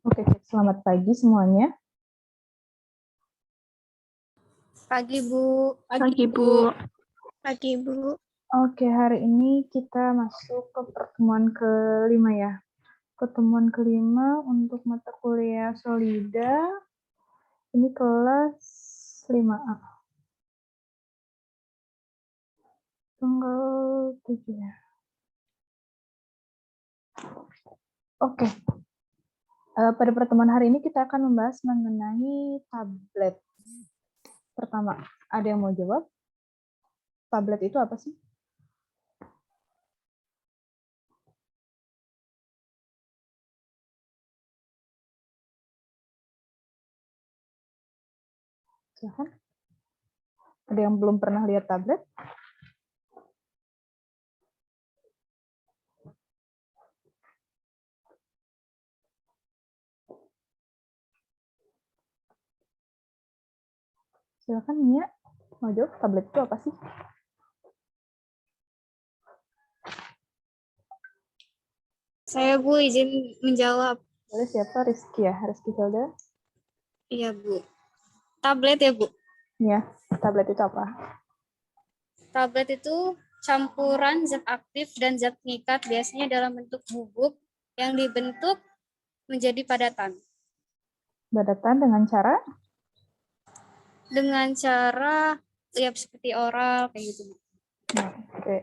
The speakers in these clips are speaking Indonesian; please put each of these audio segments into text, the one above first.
Oke, selamat pagi semuanya. Pagi, Bu. Pagi, Bu. Pagi, Bu. Oke, hari ini kita masuk ke pertemuan kelima ya. Pertemuan kelima untuk mata kuliah solida. Ini kelas 5A. Tanggal 7 ya. Oke. Pada pertemuan hari ini kita akan membahas mengenai tablet. Pertama, ada yang mau jawab? Tablet itu apa sih? Silahkan. Ada yang belum pernah lihat tablet? Silahkan, Mia. Mau jawab, tablet itu apa sih? Saya, Bu, izin menjawab. Boleh, siapa? Rizky ya? Rizky Hilda? Iya, Bu. Tablet ya, Bu? Ya, tablet itu apa? Tablet itu campuran zat aktif dan zat pengikat, biasanya dalam bentuk bubuk yang dibentuk menjadi padatan. Padatan dengan cara? Dengan cara ya seperti oral, kayak gitu, Bu. Nah, oke.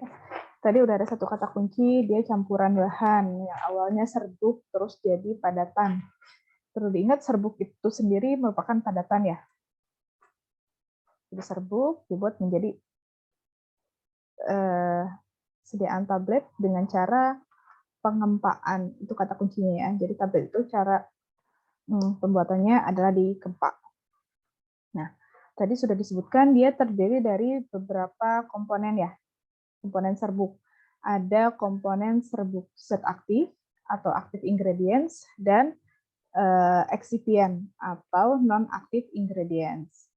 Tadi udah ada satu kata kunci, dia campuran bahan. Yang awalnya serbuk, terus jadi padatan. Perlu diingat, serbuk itu sendiri merupakan padatan ya. Jadi serbuk dibuat menjadi sediaan tablet dengan cara pengempaan. Itu kata kuncinya ya. Jadi tablet itu cara pembuatannya adalah dikempak. Nah, tadi sudah disebutkan dia terdiri dari beberapa komponen ya. Komponen serbuk. Ada komponen serbuk zat aktif atau active ingredients dan excipient atau non-active ingredients.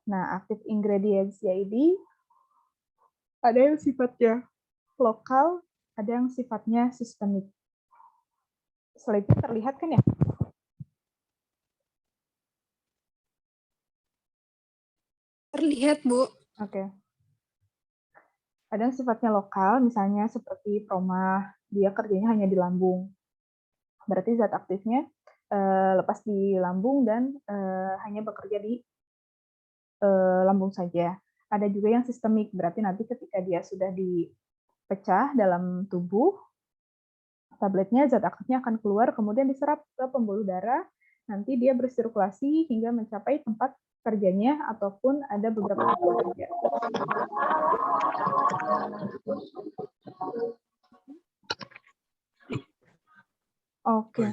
Nah, active ingredients jadi ada yang sifatnya lokal, ada yang sifatnya sistemik. Slide-nya terlihat kan ya? Terlihat, Bu. Oke. Ada yang sifatnya lokal, misalnya seperti promah, dia kerjanya hanya di lambung. Berarti zat aktifnya lepas di lambung dan hanya bekerja di lambung saja. Ada juga yang sistemik, berarti nanti ketika dia sudah dipecah dalam tubuh, tabletnya zat aktifnya akan keluar, kemudian diserap ke pembuluh darah, nanti dia bersirkulasi hingga mencapai tempat kerjanya ataupun ada beberapa tempat kerja. Oke.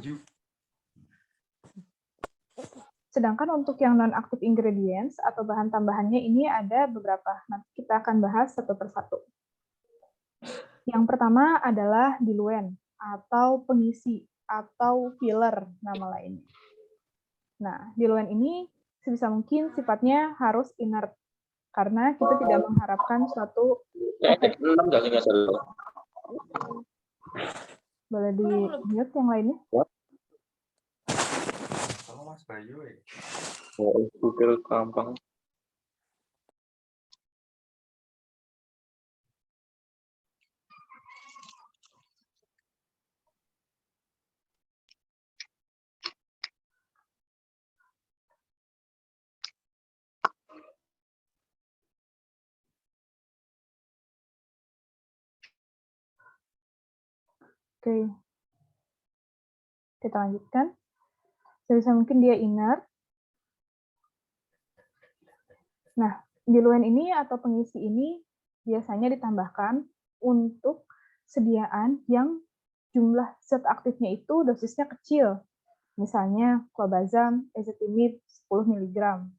Sedangkan untuk yang non-active ingredients atau bahan tambahannya ini ada beberapa. Nanti kita akan bahas satu persatu. Yang pertama adalah diluent atau pengisi atau filler nama lainnya. Nah, diluent ini sebisa mungkin sifatnya harus inert karena kita tidak mengharapkan suatu efek. Boleh di-mute yang lainnya? Mas Bayu Google gampang. Oke. Kita lanjutkan. Sebisa mungkin dia inert. Nah, diluent ini atau pengisi ini biasanya ditambahkan untuk sediaan yang jumlah zat aktifnya itu dosisnya kecil. Misalnya clobazam, ezetimibe 10 mg.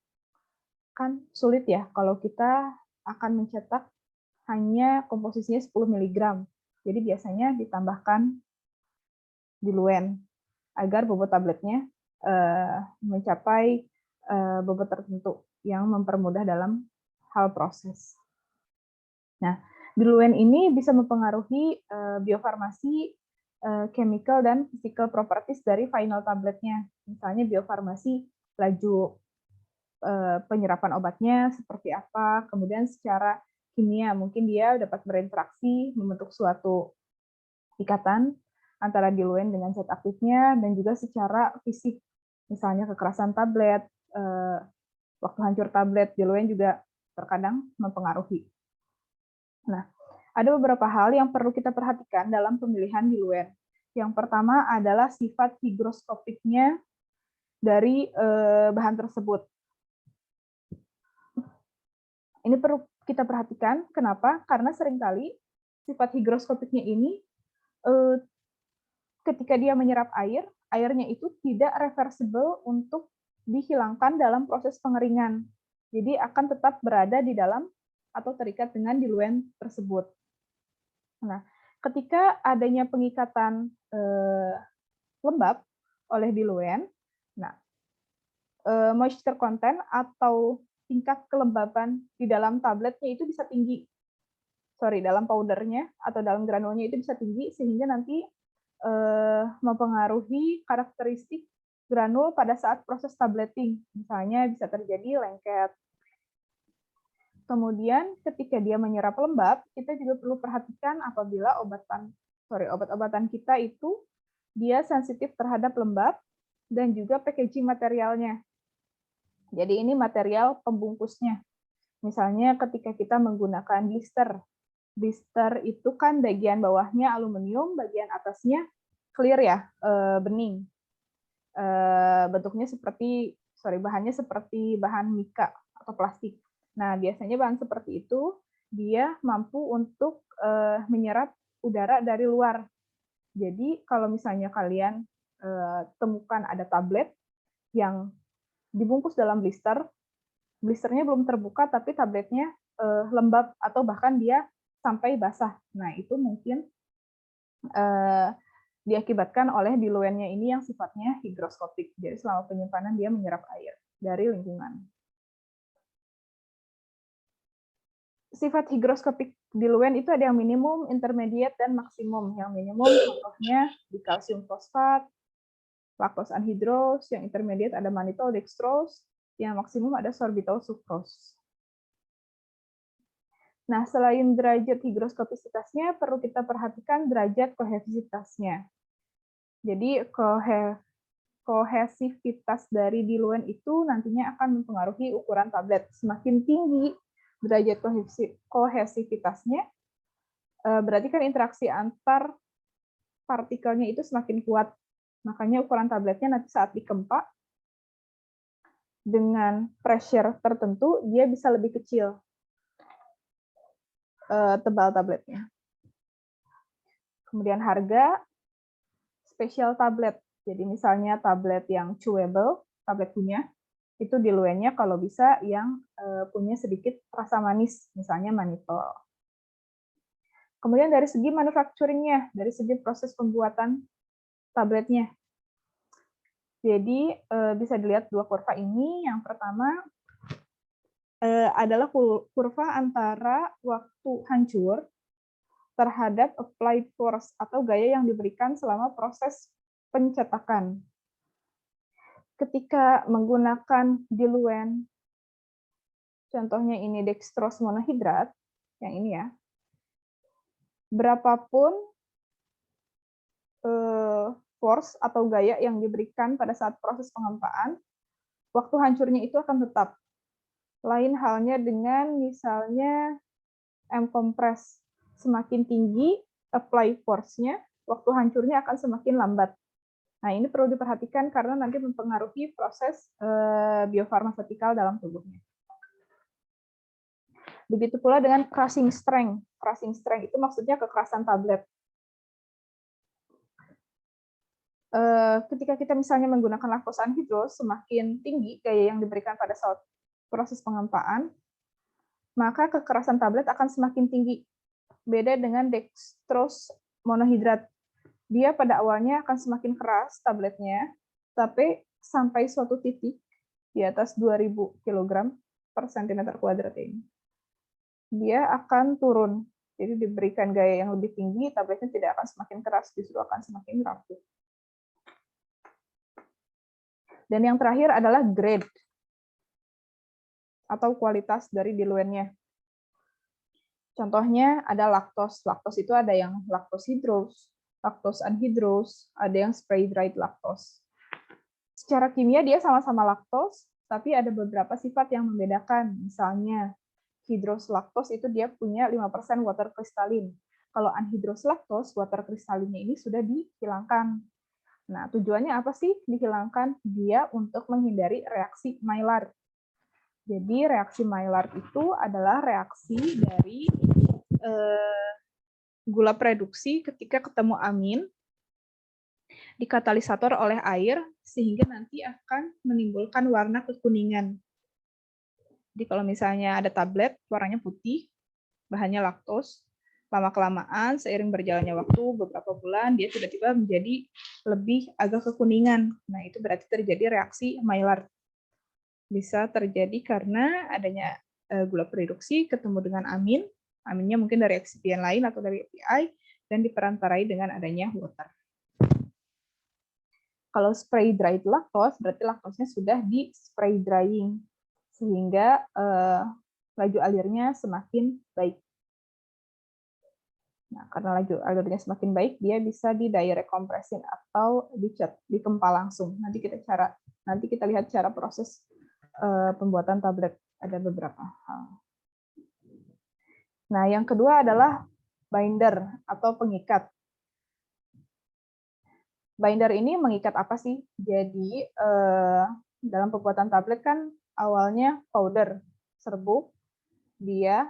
Kan sulit ya kalau kita akan mencetak hanya komposisinya 10 mg. Jadi biasanya ditambahkan diluent agar bobot tabletnya mencapai bobot tertentu yang mempermudah dalam hal proses. Nah, diluent ini bisa mempengaruhi biofarmasi chemical dan physical properties dari final tabletnya. Misalnya biofarmasi, laju penyerapan obatnya seperti apa, kemudian secara kimia mungkin dia dapat berinteraksi membentuk suatu ikatan antara diluen dengan zat aktifnya, dan juga secara fisik, misalnya kekerasan tablet, waktu hancur tablet, diluen juga terkadang mempengaruhi. Nah, ada beberapa hal yang perlu kita perhatikan dalam pemilihan diluen. Yang pertama adalah sifat higroskopiknya dari bahan tersebut. Ini perlu kita perhatikan. Kenapa? Karena seringkali sifat higroskopiknya ini ketika dia menyerap air, airnya itu tidak reversible untuk dihilangkan dalam proses pengeringan. Jadi akan tetap berada di dalam atau terikat dengan diluen tersebut. Nah, ketika adanya pengikatan lembab oleh diluen, nah, moisture content atau tingkat kelembaban di dalam tabletnya itu bisa tinggi. Dalam powdernya atau dalam granulnya itu bisa tinggi, sehingga nanti mempengaruhi karakteristik granul pada saat proses tableting. Misalnya bisa terjadi lengket. Kemudian ketika dia menyerap lembab, kita juga perlu perhatikan apabila obat-obatan kita itu dia sensitif terhadap lembab dan juga packaging materialnya. Jadi ini material pembungkusnya. Misalnya ketika kita menggunakan blister. Blister itu kan bagian bawahnya aluminium, bagian atasnya clear ya, bening. Bentuknya bahannya seperti bahan mika atau plastik. Nah, biasanya bahan seperti itu dia mampu untuk menyerap udara dari luar. Jadi kalau misalnya kalian temukan ada tablet yang dibungkus dalam blister, blisternya belum terbuka tapi tabletnya lembab atau bahkan dia sampai basah. Nah, itu mungkin diakibatkan oleh diluennya ini yang sifatnya higroskopik. Jadi selama penyimpanan dia menyerap air dari lingkungan. Sifat higroskopik diluen itu ada yang minimum, intermediate, dan maksimum. Yang minimum contohnya di kalsium fosfat, laktos anhidrose, yang intermediate ada mannitol dextrose, yang maksimum ada sorbitol sucrose. Nah, selain derajat higroskopisitasnya, perlu kita perhatikan derajat kohesivitasnya. Jadi, kohesivitas dari diluen itu nantinya akan mempengaruhi ukuran tablet. Semakin tinggi derajat kohesivitasnya, berarti kan interaksi antar partikelnya itu semakin kuat. Makanya ukuran tabletnya nanti saat dikempak, dengan pressure tertentu, dia bisa lebih kecil. Tebal tabletnya. Kemudian harga spesial tablet. Jadi misalnya tablet yang chewable, tablet punya, itu diluennya kalau bisa yang punya sedikit rasa manis, misalnya mannitol. Kemudian dari segi manufacturing-nya, dari segi proses pembuatan tabletnya. Jadi bisa dilihat dua kurva ini. Yang pertama adalah kurva antara waktu hancur terhadap applied force atau gaya yang diberikan selama proses pencetakan. Ketika menggunakan diluen, contohnya ini dextrose monohidrat, yang ini ya, berapapun force atau gaya yang diberikan pada saat proses pengempaan, waktu hancurnya itu akan tetap. Lain halnya dengan misalnya M-compress, semakin tinggi apply force-nya, waktu hancurnya akan semakin lambat. Nah, ini perlu diperhatikan karena nanti mempengaruhi proses biofarmasetikal dalam tubuhnya. Begitu pula dengan crushing strength. Crushing strength itu maksudnya kekerasan tablet. Ketika kita misalnya menggunakan laktos anhidrose, semakin tinggi gaya yang diberikan pada saat proses pengempaan, maka kekerasan tablet akan semakin tinggi. Beda dengan dextrose monohidrat. Dia pada awalnya akan semakin keras tabletnya, tapi sampai suatu titik di atas 2000 kg per cm2 ini, dia akan turun. Jadi diberikan gaya yang lebih tinggi, tabletnya tidak akan semakin keras, justru akan semakin rapuh. Dan yang terakhir adalah grade atau kualitas dari diluennya. Contohnya ada laktos. Laktos itu ada yang laktos hidrose, laktos anhidrose, ada yang spray dried laktos. Secara kimia dia sama-sama laktos, tapi ada beberapa sifat yang membedakan. Misalnya hidrose laktos itu dia punya 5% water crystalline. Kalau anhidrose laktos, water crystalline ini sudah dihilangkan. Nah, tujuannya apa sih dihilangkan? Dia untuk menghindari reaksi Maillard. Jadi reaksi Maillard itu adalah reaksi dari gula reduksi ketika ketemu amin dikatalisator oleh air sehingga nanti akan menimbulkan warna kekuningan. Jadi kalau misalnya ada tablet warnanya putih, bahannya laktos, lama-kelamaan seiring berjalannya waktu beberapa bulan dia tiba-tiba menjadi lebih agak kekuningan. Nah, itu berarti terjadi reaksi Maillard. Bisa terjadi karena adanya gula reduksi ketemu dengan amin. Aminnya mungkin dari eksipien lain atau dari API dan diperantarai dengan adanya water. Kalau spray dried laktos, berarti laktosnya sudah di spray drying, sehingga laju alirnya semakin baik. Nah, karena laju alirnya semakin baik, dia bisa di direct compression atau dikempal langsung. Nanti kita lihat cara proses pembuatan tablet. Ada beberapa hal. Nah, yang kedua adalah binder atau pengikat. Binder ini mengikat apa sih? Jadi dalam pembuatan tablet kan awalnya powder serbuk, dia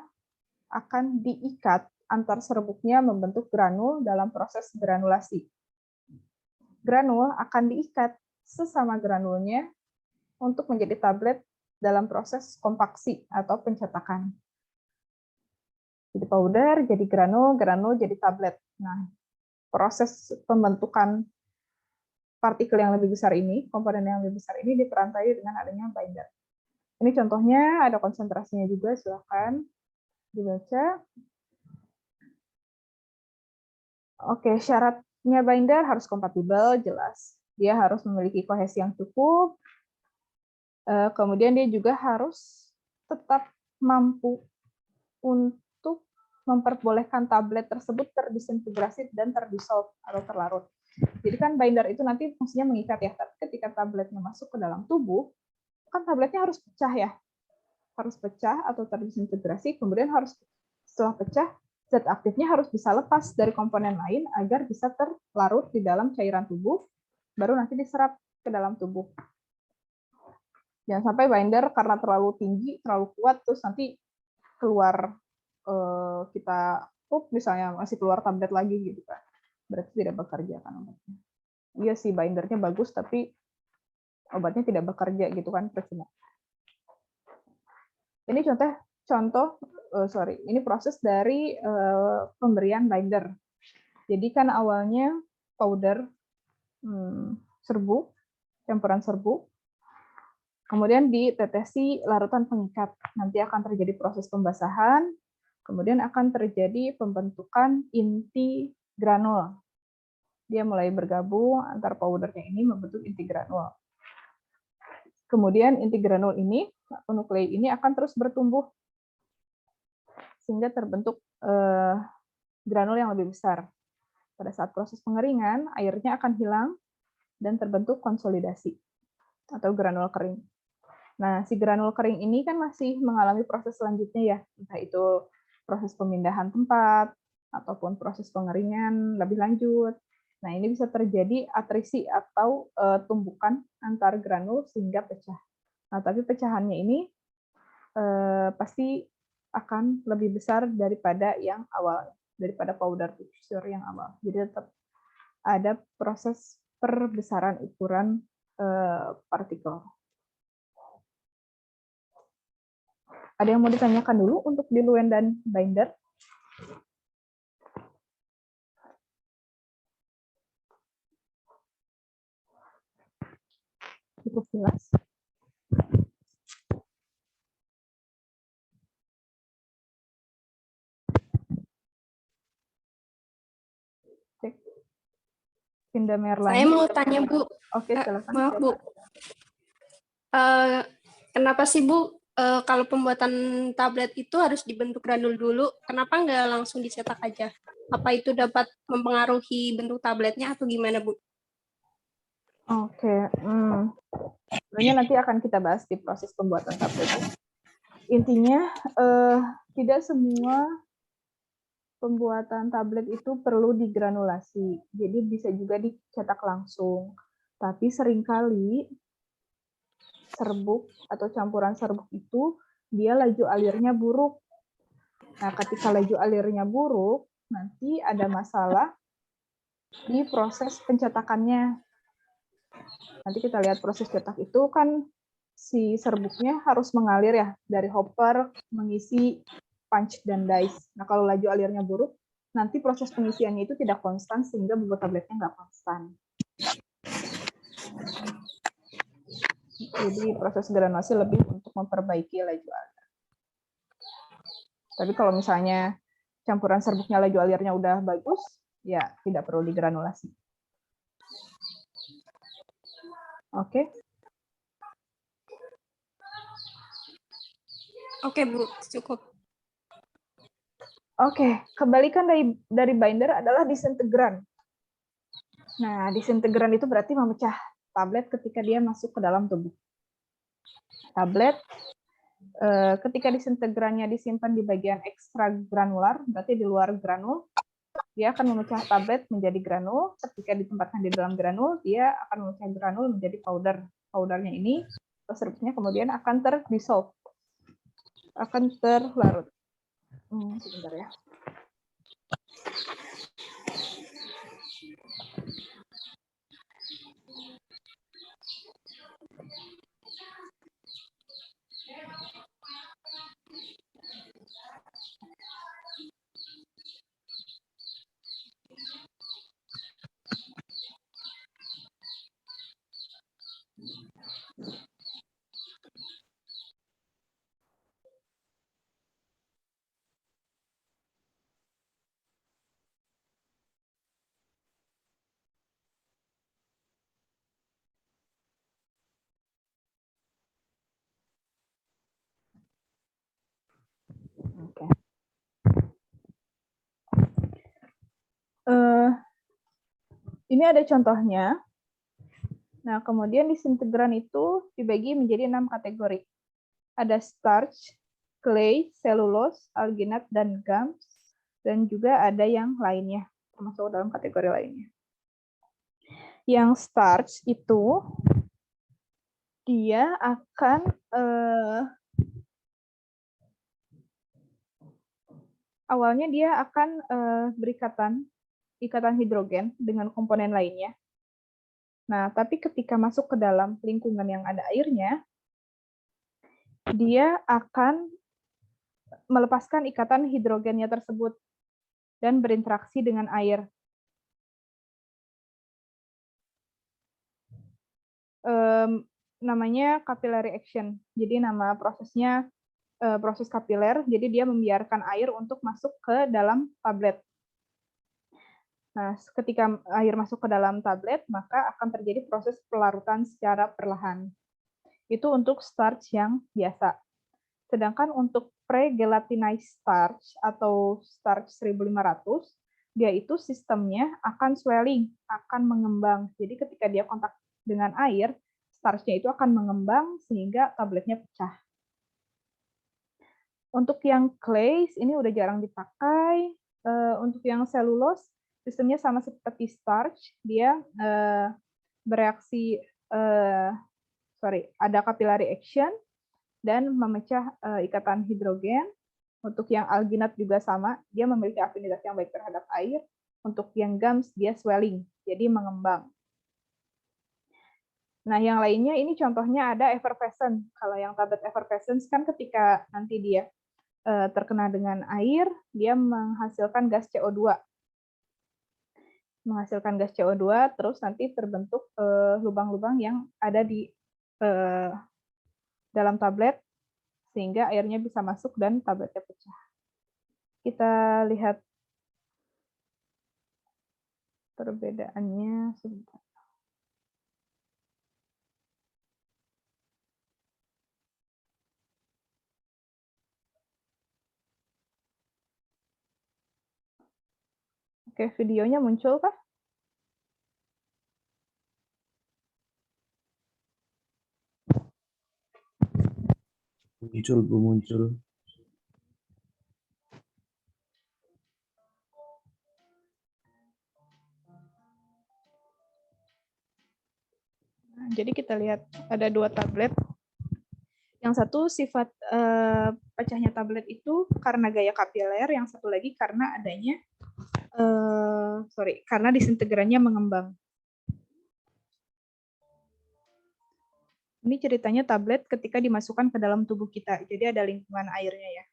akan diikat antar serbuknya membentuk granul dalam proses granulasi. Granul akan diikat sesama granulnya untuk menjadi tablet dalam proses kompaksi atau pencetakan. Jadi powder jadi granul, granul jadi tablet. Nah, proses pembentukan partikel yang lebih besar ini, komponen yang lebih besar ini diperantai dengan adanya binder. Ini contohnya, ada konsentrasinya juga, silakan dibaca. Oke, syaratnya binder harus kompatibel, jelas. Dia harus memiliki kohesi yang cukup, kemudian dia juga harus tetap mampu untuk memperbolehkan tablet tersebut terdisintegrasi dan terdisolve atau terlarut. Jadi kan binder itu nanti fungsinya mengikat ya, tapi ketika tabletnya masuk ke dalam tubuh, kan tabletnya harus pecah ya. Harus pecah atau terdisintegrasi, kemudian harus setelah pecah, zat aktifnya harus bisa lepas dari komponen lain agar bisa terlarut di dalam cairan tubuh, baru nanti diserap ke dalam tubuh. Jangan sampai binder karena terlalu tinggi, terlalu kuat, terus nanti keluar kita misalnya masih keluar tablet lagi gitu kan. Berarti tidak bekerja kan obatnya. Iya sih bindernya bagus tapi obatnya tidak bekerja gitu kan, percuma. Ini ini proses dari pemberian binder. Jadi kan awalnya powder serbuk, campuran serbuk, kemudian ditetesi larutan pengikat. Nanti akan terjadi proses pembasahan, kemudian akan terjadi pembentukan inti granul. Dia mulai bergabung antar powdernya ini membentuk inti granul. Kemudian inti granul ini, atau nuklei ini akan terus bertumbuh sehingga terbentuk granul yang lebih besar. Pada saat proses pengeringan, airnya akan hilang dan terbentuk konsolidasi atau granul kering. Nah, si granul kering ini kan masih mengalami proses selanjutnya ya, entah itu proses pemindahan tempat ataupun proses pengeringan lebih lanjut. Nah, ini bisa terjadi atrisi atau tumbukan antar granul sehingga pecah. Nah, tapi pecahannya ini pasti akan lebih besar daripada yang awal, daripada powder texture yang awal. Jadi tetap ada proses perbesaran ukuran partikel. Ada yang mau ditanyakan dulu untuk diluen dan binder? Cukup jelas. Vinda Saya Merlani. mau tanya, Bu. Oke, silakan. Maaf, Bu. Kenapa sih, Bu, kalau pembuatan tablet itu harus dibentuk granul dulu? Kenapa nggak langsung dicetak aja? Apa itu dapat mempengaruhi bentuk tabletnya atau gimana, Bu? Oke, sebenarnya nanti akan kita bahas di proses pembuatan tablet. Intinya, tidak semua pembuatan tablet itu perlu digranulasi. Jadi bisa juga dicetak langsung. Tapi seringkali serbuk atau campuran serbuk itu dia laju alirnya buruk. Nah, ketika laju alirnya buruk, nanti ada masalah di proses pencetakannya. Nanti kita lihat proses cetak itu kan si serbuknya harus mengalir ya dari hopper mengisi punch dan dice. Nah, kalau laju alirnya buruk, nanti proses pengisiannya itu tidak konstan sehingga bobot tabletnya nggak konstan. Jadi proses granulasi lebih untuk memperbaiki laju alir. Tapi kalau misalnya campuran serbuknya laju alirnya udah bagus, ya tidak perlu digranulasi. Oke. Oke, Bu, cukup. Oke, kebalikan dari binder adalah disintegran. Nah, disintegran itu berarti memecah tablet ketika dia masuk ke dalam tubuh. Tablet, ketika disintegrannya disimpan di bagian ekstra granular, berarti di luar granul, dia akan memecah tablet menjadi granul. Ketika ditempatkan di dalam granul, dia akan memecah granul menjadi powder. Powdernya ini, serupnya kemudian akan terdissolve, akan terlarut. Sebentar ya. Oke. Ini ada contohnya. Nah, kemudian disintegran itu dibagi menjadi 6 kategori. Ada starch, clay, cellulose, alginat, dan gums. Dan juga ada yang lainnya, termasuk dalam kategori lainnya. Yang starch itu, dia akan awalnya dia akan berikatan hidrogen dengan komponen lainnya. Nah, tapi ketika masuk ke dalam lingkungan yang ada airnya, dia akan melepaskan ikatan hidrogennya tersebut dan berinteraksi dengan air. Namanya capillary action. Jadi nama prosesnya proses kapiler, jadi dia membiarkan air untuk masuk ke dalam tablet. Nah, ketika air masuk ke dalam tablet, maka akan terjadi proses pelarutan secara perlahan. Itu untuk starch yang biasa. Sedangkan untuk pre-gelatinized starch atau starch 1500, dia itu sistemnya akan swelling, akan mengembang. Jadi ketika dia kontak dengan air, starch-nya itu akan mengembang sehingga tabletnya pecah. Untuk yang clay, ini udah jarang dipakai. Untuk yang cellulose, sistemnya sama seperti starch, dia bereaksi, ada capillary action, dan memecah ikatan hidrogen. Untuk yang alginat juga sama, dia memiliki afinitas yang baik terhadap air. Untuk yang gums, dia swelling, jadi mengembang. Nah, yang lainnya ini contohnya ada effervescent. Kalau yang tablet effervescent kan ketika nanti dia terkena dengan air, dia menghasilkan gas CO2. Menghasilkan gas CO2, terus nanti terbentuk lubang-lubang yang ada di dalam tablet, sehingga airnya bisa masuk dan tabletnya pecah. Kita lihat perbedaannya sebentar. Oke, videonya muncul kah? Muncul, Bu, muncul. Nah, jadi kita lihat ada 2 tablet. Yang satu sifat pecahnya tablet itu karena gaya kapiler, yang satu lagi karena adanya karena disintegrannya mengembang. Ini ceritanya tablet ketika dimasukkan ke dalam tubuh kita. Jadi ada lingkungan airnya ya.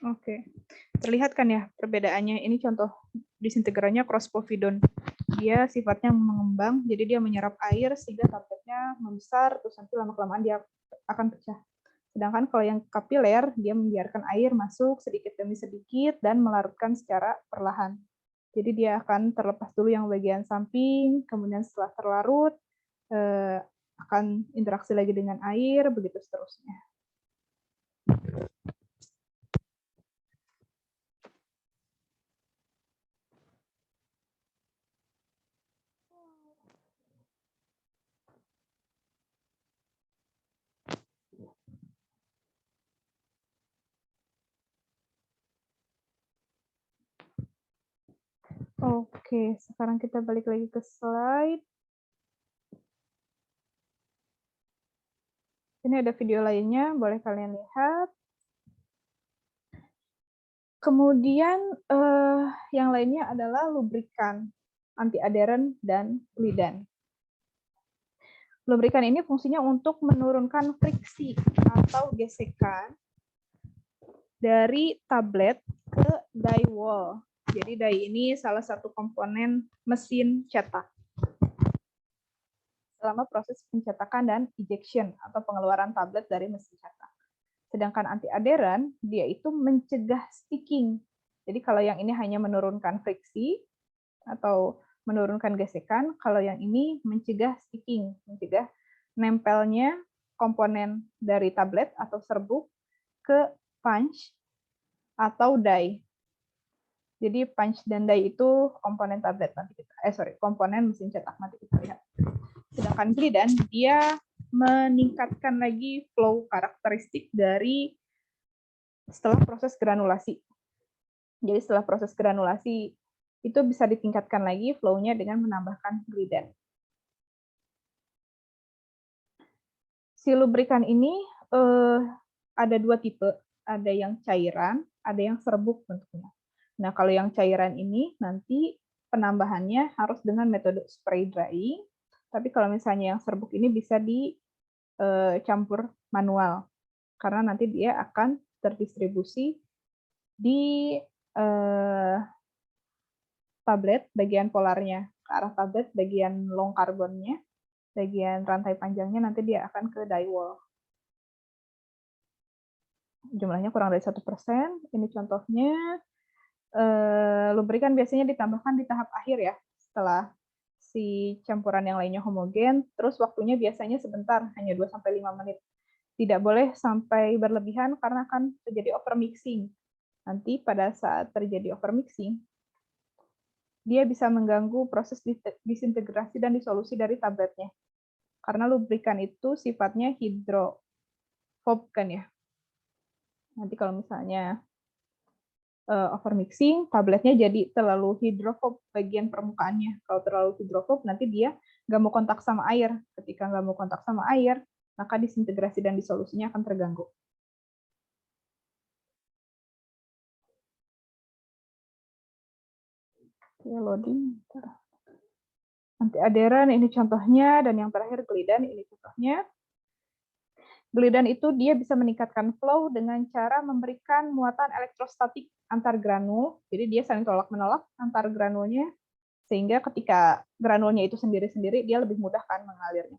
Oke, terlihat kan ya perbedaannya. Ini contoh disintegrannya crosspovidone. Dia sifatnya mengembang, jadi dia menyerap air sehingga tabletnya membesar, terus nanti lama-kelamaan dia akan pecah. Sedangkan kalau yang kapiler, dia membiarkan air masuk sedikit demi sedikit dan melarutkan secara perlahan. Jadi dia akan terlepas dulu yang bagian samping, kemudian setelah terlarut, akan interaksi lagi dengan air, begitu seterusnya. Oke, sekarang kita balik lagi ke slide. Ini ada video lainnya, boleh kalian lihat. Kemudian yang lainnya adalah lubrikan, anti-adheran, dan glidan. Lubrikan ini fungsinya untuk menurunkan friksi atau gesekan dari tablet ke die wall. Jadi die ini salah satu komponen mesin cetak selama proses pencetakan dan ejection atau pengeluaran tablet dari mesin cetak. Sedangkan anti-adheran, dia itu mencegah sticking. Jadi kalau yang ini hanya menurunkan friksi atau menurunkan gesekan, kalau yang ini mencegah sticking, mencegah nempelnya komponen dari tablet atau serbuk ke punch atau die. Jadi punch dan die itu komponen tablet nanti kita, komponen mesin cetak nanti kita lihat. Sedangkan glidan dia meningkatkan lagi flow karakteristik dari setelah proses granulasi. Jadi setelah proses granulasi itu bisa ditingkatkan lagi flow-nya dengan menambahkan glidan. Si lubrikan ini ada 2 tipe, ada yang cairan, ada yang serbuk bentuknya. Nah, kalau yang cairan ini nanti penambahannya harus dengan metode spray drying, tapi kalau misalnya yang serbuk ini bisa dicampur manual, karena nanti dia akan terdistribusi di tablet bagian polarnya, ke arah tablet bagian long karbonnya, bagian rantai panjangnya nanti dia akan ke die wall. Jumlahnya kurang dari 1%. Ini contohnya. Lubrikan biasanya ditambahkan di tahap akhir ya, setelah si campuran yang lainnya homogen, terus waktunya biasanya sebentar, hanya 2-5 menit. Tidak boleh sampai berlebihan karena akan terjadi overmixing. Nanti pada saat terjadi overmixing, dia bisa mengganggu proses disintegrasi dan disolusi dari tabletnya. Karena lubrikan itu sifatnya hidrofob kan ya. Nanti kalau misalnya overmixing, tabletnya jadi terlalu hidrofob bagian permukaannya. Kalau terlalu hidrofob, nanti dia nggak mau kontak sama air. Ketika nggak mau kontak sama air, maka disintegrasi dan disolusinya akan terganggu. Oke, loading. Anti-adheran ini contohnya, dan yang terakhir glidan ini contohnya. Glidan itu dia bisa meningkatkan flow dengan cara memberikan muatan elektrostatik antar granul. Jadi dia saling tolak-menolak antar granulnya, sehingga ketika granulnya itu sendiri-sendiri, dia lebih mudah kan mengalirnya.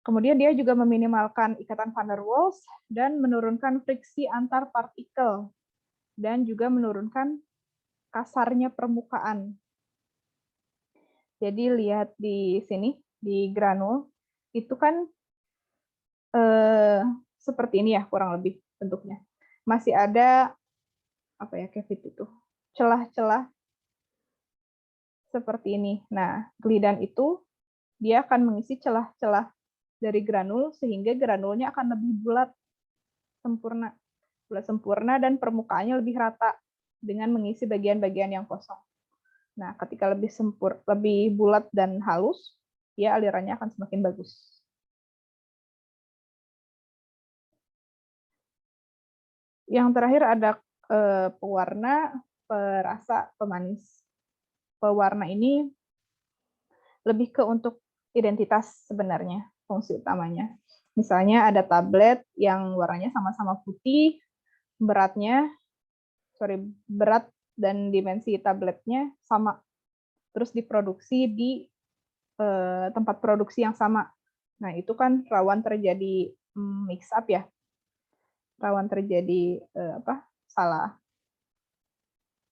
Kemudian dia juga meminimalkan ikatan van der Waals dan menurunkan friksi antar partikel, dan juga menurunkan kasarnya permukaan. Jadi lihat di sini, di granul, itu kan seperti ini ya kurang lebih bentuknya. Masih ada apa ya, cavity itu, celah-celah seperti ini. Nah, glidan itu dia akan mengisi celah-celah dari granul sehingga granulnya akan lebih bulat sempurna dan permukaannya lebih rata dengan mengisi bagian-bagian yang kosong. Nah, ketika lebih bulat dan halus, ya alirannya akan semakin bagus. Yang terakhir ada pewarna, perasa, pemanis. Pewarna ini lebih ke untuk identitas sebenarnya, fungsi utamanya. Misalnya ada tablet yang warnanya sama-sama putih, berat dan dimensi tabletnya sama, terus diproduksi di tempat produksi yang sama. Nah, itu kan rawan terjadi mix up ya, rawan terjadi salah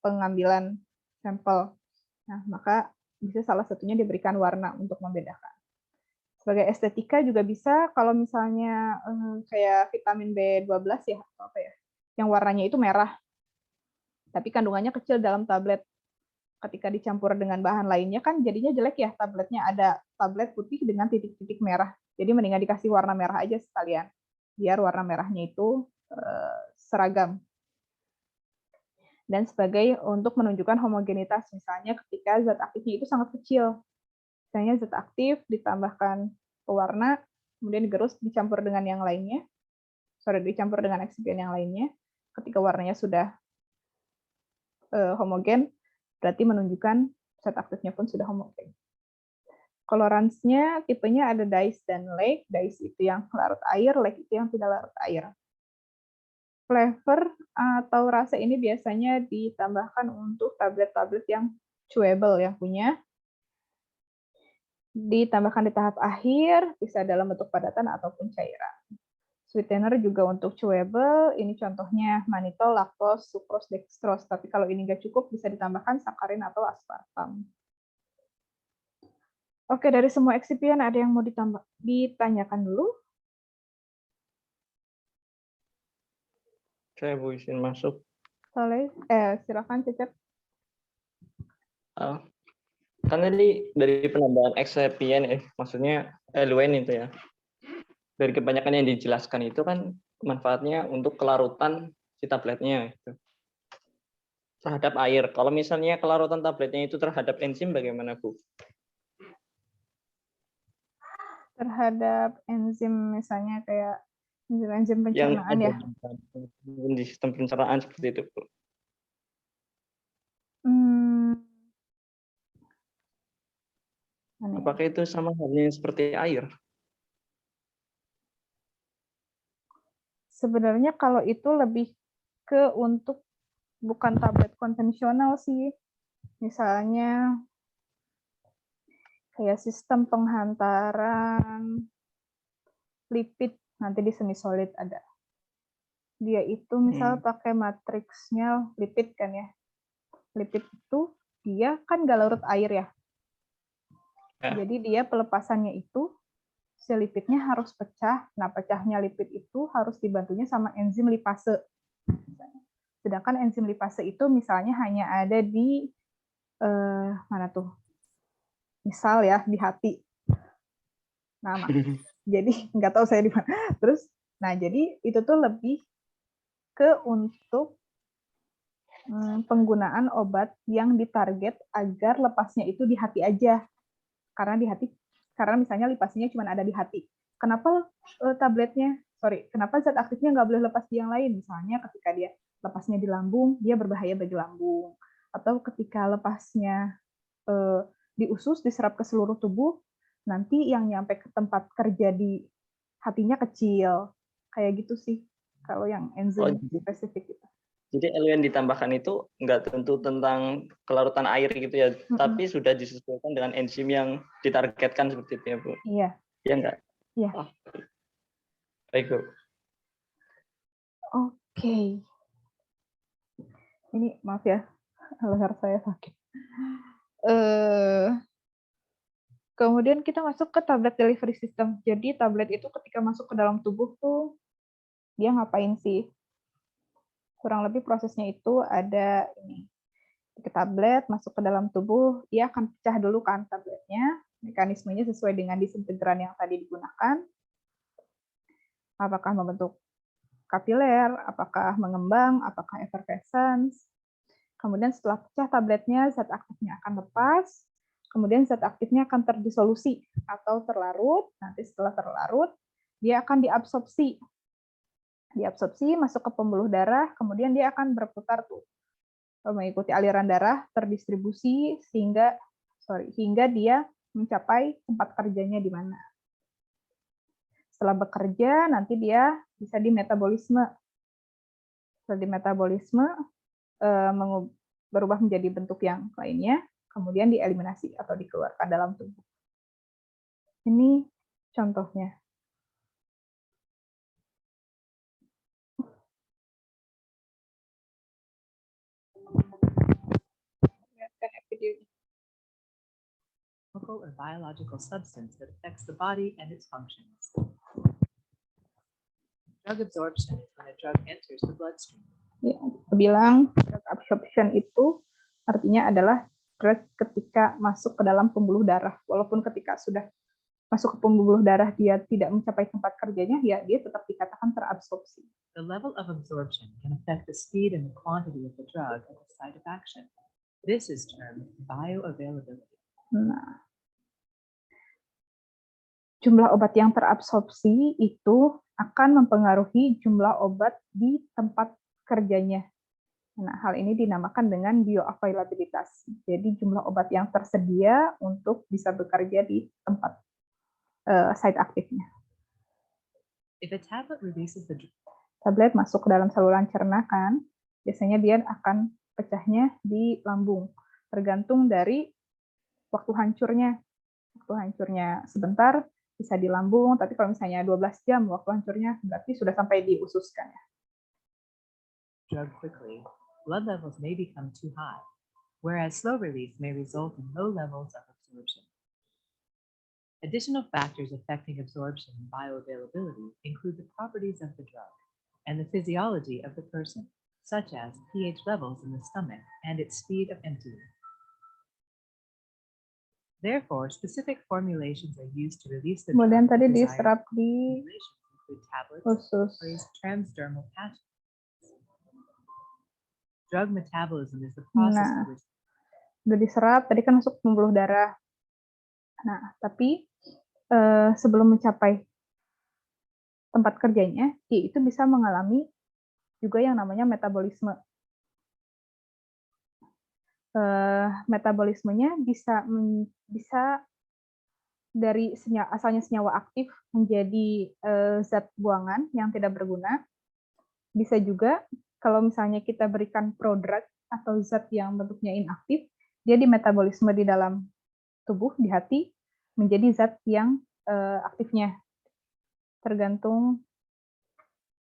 pengambilan sampel. Nah, maka bisa salah satunya diberikan warna untuk membedakan. Sebagai estetika juga bisa, kalau misalnya kayak vitamin B12 ya, atau apa ya, yang warnanya itu merah, tapi kandungannya kecil dalam tablet. Ketika dicampur dengan bahan lainnya kan jadinya jelek ya, tabletnya ada tablet putih dengan titik-titik merah. Jadi mendingan dikasih warna merah aja sekalian, biar warna merahnya itu seragam. Dan sebagai untuk menunjukkan homogenitas, misalnya ketika zat aktifnya itu sangat kecil. Misalnya zat aktif ditambahkan pewarna, kemudian digerus dicampur dengan yang lainnya, dicampur dengan eksipien yang lainnya. Ketika warnanya sudah homogen, berarti menunjukkan zat aktifnya pun sudah homogen. Koloransnya tipenya ada dyes dan lake. Dyes itu yang larut air, lake itu yang tidak larut air. Flavor atau rasa ini biasanya ditambahkan untuk tablet-tablet yang chewable yang punya. Ditambahkan di tahap akhir, bisa dalam bentuk padatan ataupun cairan. Sweetener juga untuk chewable, ini contohnya mannitol, laktos, sucrose, dextrose. Tapi kalau ini nggak cukup, bisa ditambahkan sakarin atau aspartam. Oke, dari semua eksipien ada yang mau ditanyakan dulu? Saya Bu izin masuk. Soleh, silakan Cecep. Kan tadi dari penambahan eksipien, maksudnya eluen itu ya. Dari kebanyakan yang dijelaskan itu kan manfaatnya untuk kelarutan si tabletnya itu terhadap air. Kalau misalnya kelarutan tabletnya itu terhadap enzim bagaimana, Bu? Terhadap enzim misalnya kayak enzim pencernaan ya. Di sistem pencernaan seperti itu, Bu. Apakah itu sama halnya seperti air? Sebenarnya kalau itu lebih ke untuk bukan tablet konvensional sih. Misalnya kayak sistem penghantaran lipid, nanti di semi solid ada. Dia itu misal pakai matriksnya lipid kan ya. Lipid itu dia kan nggak larut air ya. Jadi dia pelepasannya itu si lipidnya harus pecah. Nah, pecahnya lipid itu harus dibantunya sama enzim lipase. Sedangkan enzim lipase itu misalnya hanya ada di mana tuh? Misal ya di hati. Nah, jadi nggak tahu saya di mana. Terus, nah jadi itu tuh lebih ke untuk penggunaan obat yang ditarget agar lepasnya itu di hati aja. Karena misalnya lipasnya cuma ada di hati. Kenapa kenapa zat aktifnya nggak boleh lepas di yang lain? Misalnya ketika dia lepasnya di lambung, dia berbahaya bagi lambung. Atau ketika lepasnya di usus, diserap ke seluruh tubuh, nanti yang nyampe ke tempat kerja di hatinya kecil. Kayak gitu sih kalau yang enzim jadi- spesifik itu. Jadi LUN ditambahkan itu nggak tentu tentang kelarutan air gitu ya, tapi sudah disesuaikan dengan enzim yang ditargetkan seperti itu ya, Bu. Iya. Iya nggak? Iya. Oh. Baik, Bu. Oke. Ini maaf ya, leher saya sakit. Kemudian kita masuk ke tablet delivery system. Jadi tablet itu ketika masuk ke dalam tubuh tuh dia ngapain sih? Kurang lebih prosesnya itu ada ini. Ke tablet masuk ke dalam tubuh, dia akan pecah dulu kan tabletnya. Mekanismenya sesuai dengan disintegran yang tadi digunakan. Apakah membentuk kapiler, apakah mengembang, apakah effervescence. Kemudian setelah pecah tabletnya, zat aktifnya akan lepas. Kemudian zat aktifnya akan terdisolusi atau terlarut. Nanti setelah terlarut, dia akan diabsorpsi. Diabsorpsi masuk ke pembuluh darah, kemudian dia akan berputar tuh mengikuti aliran darah, terdistribusi hingga dia mencapai tempat kerjanya di mana. Setelah bekerja, nanti dia bisa dimetabolisme. Setelah dimetabolisme, berubah menjadi bentuk yang lainnya, kemudian dieliminasi atau dikeluarkan dalam tubuh. Ini contohnya. Chemical or biological substance that affects the body and its functions. Drug absorption is when a drug enters the bloodstream. Ya, bilang drug absorption itu artinya adalah drug ketika masuk ke dalam pembuluh darah. Walaupun ketika sudah masuk ke pembuluh darah dia tidak mencapai tempat kerjanya, ya dia tetap dikatakan terabsorpsi. The level of absorption can affect the speed and the quantity of the drug at the site of action. This is termed bioavailability. Nah, jumlah obat yang terabsorpsi itu akan mempengaruhi jumlah obat di tempat kerjanya. Nah, hal ini dinamakan dengan bioavailabilitas. Jadi jumlah obat yang tersedia untuk bisa bekerja di tempat site aktifnya. If a tablet releases the drug, Tablet masuk ke dalam saluran cerna kan, biasanya dia akan pecahnya di lambung. Tergantung dari waktu hancurnya. Waktu hancurnya sebentar bisa di lambung, tapi kalau misalnya 12 jam waktu hancurnya berarti sudah sampai di usus kan ya. drug quickly, blood levels may become too high, whereas slow release may result in low levels of absorption. Additional factors affecting absorption and bioavailability include the properties of the drug and the physiology of the person, such as pH levels in the stomach and its speed of emptying. Therefore, specific formulations are used to release the Kemudian drug. tadi Desired diserap di formulations include tablets, usus. sprays, transdermal patches. Drug metabolism is the process Nah, in which udah diserap, tadi kan masuk pembuluh darah. Nah, tapi sebelum mencapai tempat kerjanya, dia itu bisa mengalami juga yang namanya metabolisme. Metabolismenya bisa dari asalnya senyawa aktif menjadi zat buangan yang tidak berguna. Bisa juga kalau misalnya kita berikan prodrug atau zat yang bentuknya inaktif, dia dimetabolisme di dalam tubuh, di hati, menjadi zat yang aktifnya. Tergantung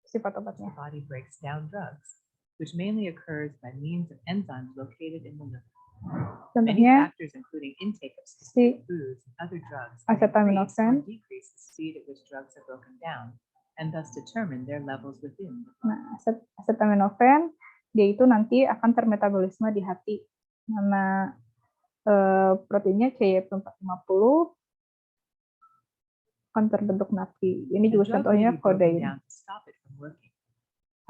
sifat the obatnya. body breaks down drugs, which mainly occurs by means of enzymes located in the liver. Many Contohnya factors, including intake of si specific foods and other drugs, can increase or acetaminophen. decrease the speed at which drugs are broken down, and thus determine their levels within. Nah, acetaminophen dia itu nanti akan termetabolisme di hati. Nama proteinnya CYP450 akan terbentuk nafki. Ini The juga drug may contohnya be broken kodein. down to stop it from working.